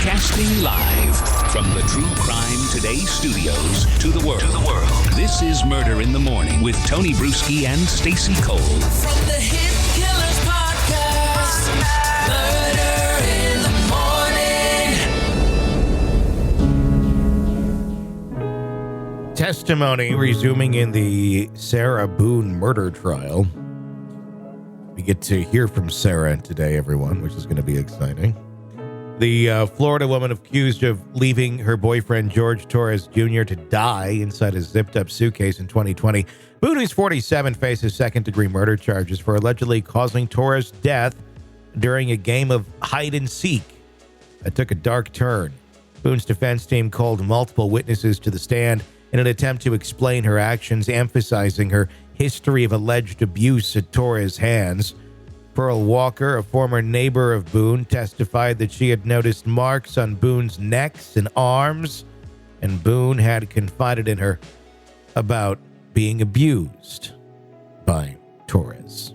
Broadcasting live from the True Crime Today studios to the world. This is Murder in the Morning with Tony Bruschi and Stacey Cole. From the Hit Killers Podcast, Murder in the Morning. Testimony resuming in the Sarah Boone murder trial. We get to hear from Sarah today, everyone, which is going to be exciting. The Florida woman accused of leaving her boyfriend, Jorge Torres Jr., to die inside a zipped-up suitcase in 2020. Boone, who's 47, faces second-degree murder charges for allegedly causing Torres' death during a game of hide-and-seek that took a dark turn. Boone's defense team called multiple witnesses to the stand in an attempt to explain her actions, emphasizing her history of alleged abuse at Torres' hands. Pearl Walker, a former neighbor of Boone, testified that she had noticed marks on Boone's necks and arms, and Boone had confided in her about being abused by Torres.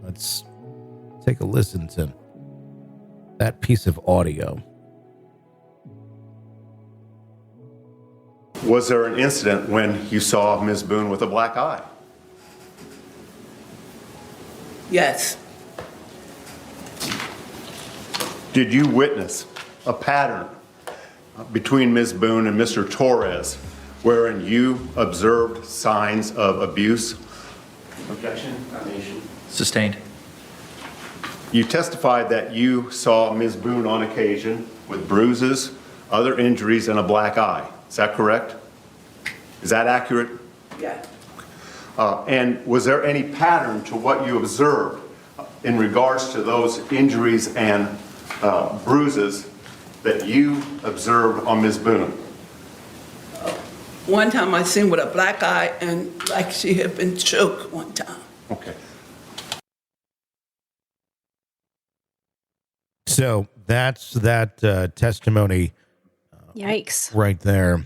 Let's take a listen to that piece of audio. Was there an incident when you saw Ms. Boone with a black eye? Yes. Did you witness a pattern between Ms. Boone and Mr. Torres wherein you observed signs of abuse? Objection. Sustained. You testified that you saw Ms. Boone on occasion with bruises, other injuries, and a black eye. Is that correct? Is that accurate? Yeah. And was there any pattern to what you observed in regards to those injuries and bruises that you observed on Ms. Boone? One time I seen with a black eye and like she had been choked one time. Okay. So that's that testimony Yikes. right there.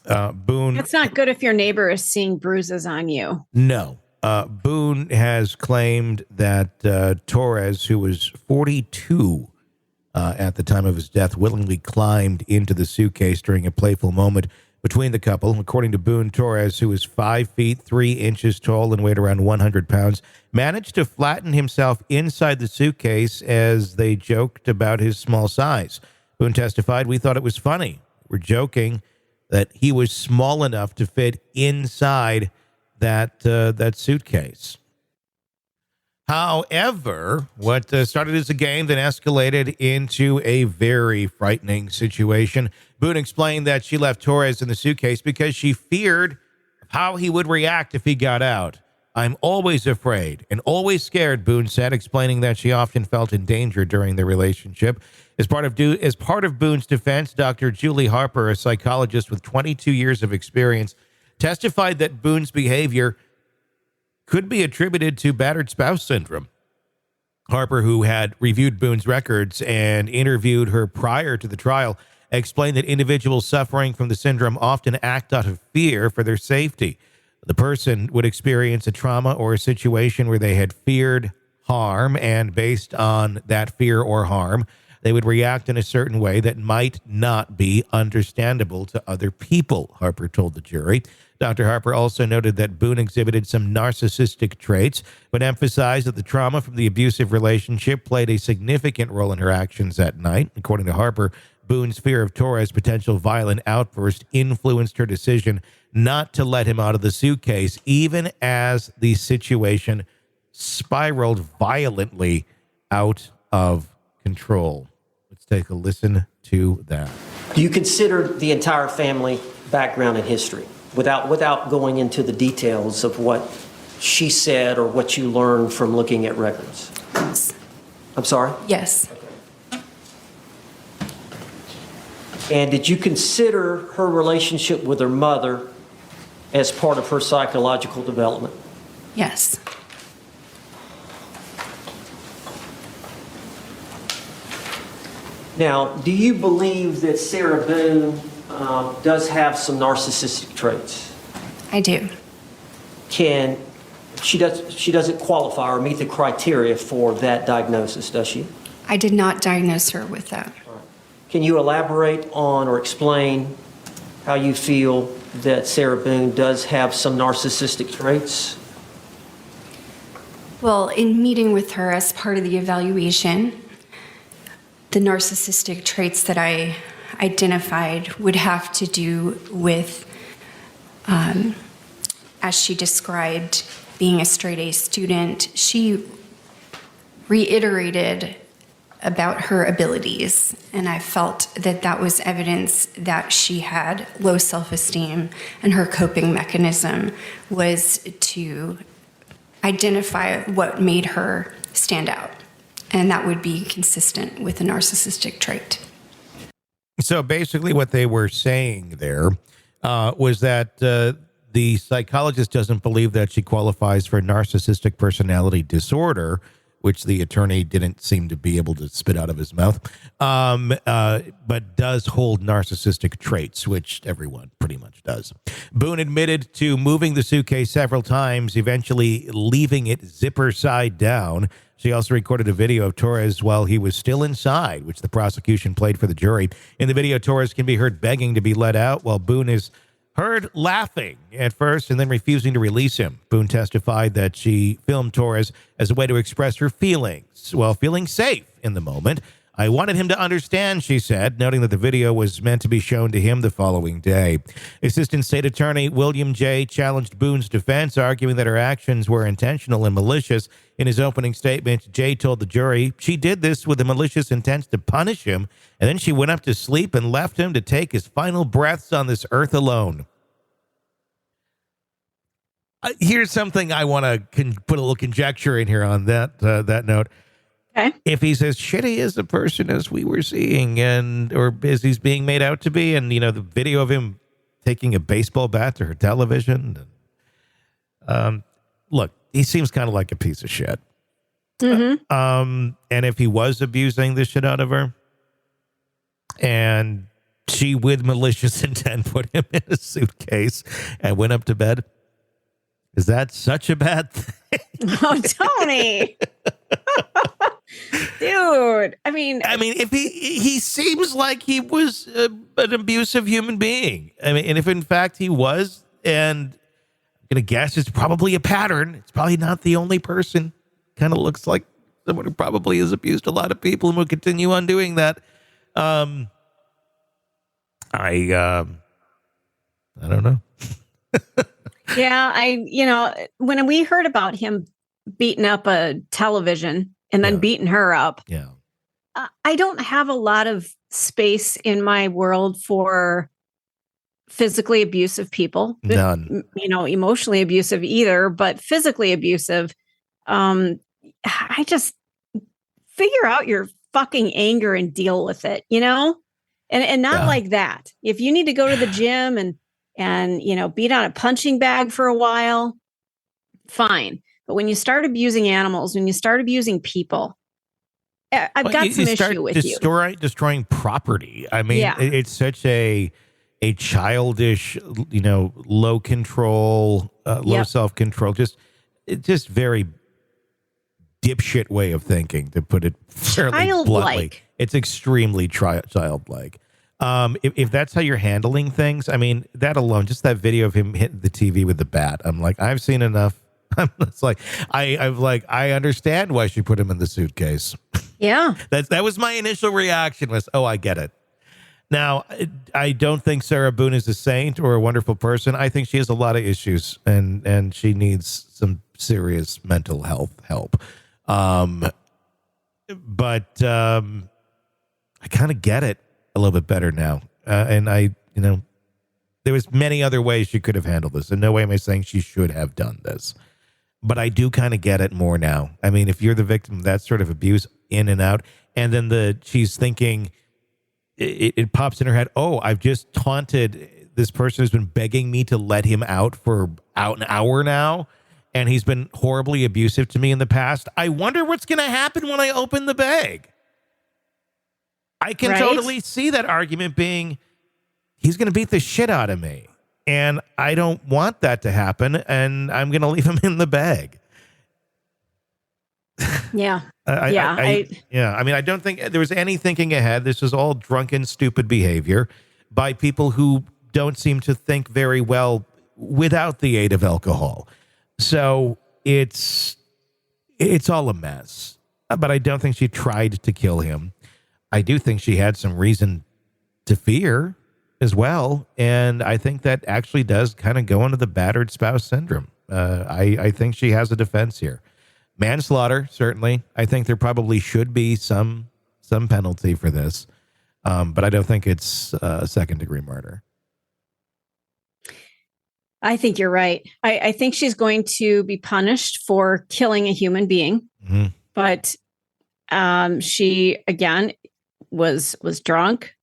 Boone. It's not good if your neighbor is seeing bruises on you. No. Boone has claimed that Torres, who was 42 at the time of his death, willingly climbed into the suitcase during a playful moment between the couple. According to Boone, Torres, who was 5 feet 3 inches tall and weighed around 100 pounds, managed to flatten himself inside the suitcase as they joked about his small size. Boone testified, "We thought it was funny. We're joking that he was small enough to fit inside that suitcase." However, what started as a game then escalated into a very frightening situation. Boone explained that she left Torres in the suitcase because she feared how he would react if he got out. "I'm always afraid and always scared," Boone said, explaining that she often felt in danger during the relationship. As part of Boone's defense, Dr. Julie Harper, a psychologist with 22 years of experience, testified that Boone's behavior could be attributed to battered spouse syndrome. Harper, who had reviewed Boone's records and interviewed her prior to the trial, explained that individuals suffering from the syndrome often act out of fear for their safety. The person would experience a trauma or a situation where they had feared harm, and based on that fear or harm, they would react in a certain way that might not be understandable to other people, Harper told the jury. Dr. Harper also noted that Boone exhibited some narcissistic traits, but emphasized that the trauma from the abusive relationship played a significant role in her actions that night. According to Harper, Boone's fear of Torres' potential violent outburst influenced her decision not to let him out of the suitcase, even as the situation spiraled violently out of control. Let's take a listen to that. Do you consider the entire family background and history without going into the details of what she said or what you learned from looking at records? Yes. I'm sorry? Yes. And did you consider her relationship with her mother as part of her psychological development? Yes. Now, do you believe that Sarah Boone does have some narcissistic traits? I do. She doesn't qualify or meet the criteria for that diagnosis, does she? I did not diagnose her with that. Can you elaborate on or explain how you feel that Sarah Boone does have some narcissistic traits? Well, in meeting with her as part of the evaluation, the narcissistic traits that I identified would have to do with, as she described, being a straight A student. She reiterated about her abilities, and I felt that that was evidence that she had low self-esteem, and her coping mechanism was to identify what made her stand out, and that would be consistent with a narcissistic trait. So basically what they were saying there was that the psychologist doesn't believe that she qualifies for narcissistic personality disorder, which the attorney didn't seem to be able to spit out of his mouth, but does hold narcissistic traits, which everyone pretty much does. Boone admitted to moving the suitcase several times, eventually leaving it zipper side down. She also recorded a video of Torres while he was still inside, which the prosecution played for the jury. In the video, Torres can be heard begging to be let out, while Boone is heard laughing at first and then refusing to release him. Boone testified that she filmed Torres as a way to express her feelings while feeling safe in the moment. I wanted him to understand, she said, noting that the video was meant to be shown to him the following day. Assistant State Attorney William J. challenged Boone's defense, arguing that her actions were intentional and malicious. In his opening statement, J. told the jury she did this with a malicious intent to punish him, and then she went up to sleep and left him to take his final breaths on this earth alone. Here's something I want to put a little conjecture in here on that note. Okay. If he's as shitty as the person as we were seeing, or as he's being made out to be, and the video of him taking a baseball bat to her television, look, he seems kind of like a piece of shit. Mm-hmm. And if he was abusing the shit out of her, and she, with malicious intent, put him in a suitcase and went up to bed, is that such a bad thing? Oh, Tony. Dude, I mean, if he seems like he was an abusive human being. And if in fact he was, and I'm going to guess it's probably a pattern. It's probably not the only person. Kind of looks like someone who probably has abused a lot of people and will continue on doing that. I don't know. Yeah, when we heard about him beating up a television and then beating her up, I don't have a lot of space in my world for physically abusive people. None. Emotionally abusive either, but physically abusive. I just figure out your fucking anger and deal with it, and not like that. If you need to go to the gym and beat on a punching bag for a while, fine. But when you start abusing animals, when you start abusing people, I've got some issue with you. Destroying property. I mean, it's such a childish, low control, low self-control, just very dipshit way of thinking, to put it fairly bluntly. It's extremely childlike. If that's how you're handling things, I mean, that alone, just that video of him hitting the TV with the bat, I'm like, I've seen enough. It's like, I understand why she put him in the suitcase. Yeah. That was my initial reaction was, oh, I get it. Now, I don't think Sarah Boone is a saint or a wonderful person. I think she has a lot of issues and she needs some serious mental health help. But I kind of get it a little bit better now. And there was many other ways she could have handled this. In no way am I saying she should have done this. But I do kind of get it more now. I mean, if you're the victim of that sort of abuse, in and out, and then she's thinking, it pops in her head, oh, I've just taunted this person who's been begging me to let him out for an hour now, and he's been horribly abusive to me in the past. I wonder what's going to happen when I open the bag. I can totally see that argument being, he's going to beat the shit out of me. And I don't want that to happen. And I'm going to leave him in the bag. Yeah. I mean, I don't think there was any thinking ahead. This was all drunken, stupid behavior by people who don't seem to think very well without the aid of alcohol. So it's all a mess. But I don't think she tried to kill him. I do think she had some reason to fear as well. And I think that actually does kind of go into the battered spouse syndrome. I think she has a defense here. Manslaughter, certainly. I think there probably should be some penalty for this. But I don't think it's second-degree murder. I think you're right. I think she's going to be punished for killing a human being. Mm-hmm. But she, again, was drunk,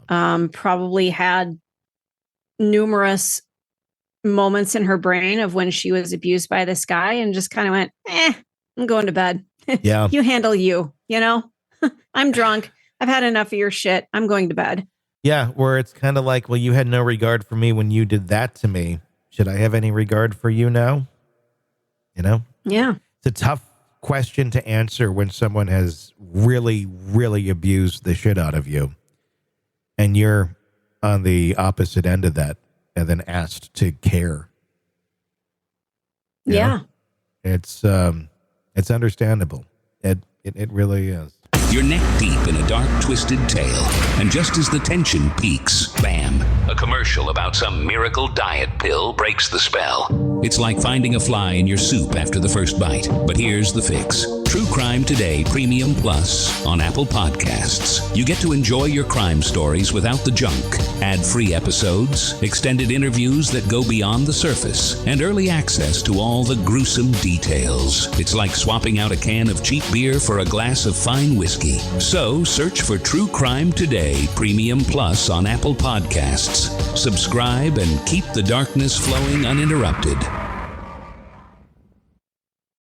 probably had numerous moments in her brain of when she was abused by this guy and just kind of went, I'm going to bed. Yeah. You handle you, I'm drunk. I've had enough of your shit. I'm going to bed. Yeah, where it's kind of like, well, you had no regard for me when you did that to me. Should I have any regard for you now? Yeah. It's a tough question to answer when someone has really, really abused the shit out of you. And you're on the opposite end of that and then asked to care. You know? It's understandable. It really is. You're neck deep in a dark, twisted tale, and just as the tension peaks, bam, a commercial about some miracle diet pill breaks the spell. It's like finding a fly in your soup after the first bite. But here's the fix. True Crime Today Premium Plus on Apple Podcasts. You get to enjoy your crime stories without the junk. Ad-free episodes, extended interviews that go beyond the surface, and early access to all the gruesome details. It's like swapping out a can of cheap beer for a glass of fine whiskey. So search for True Crime Today Premium Plus on Apple Podcasts. Subscribe and keep the darkness flowing uninterrupted.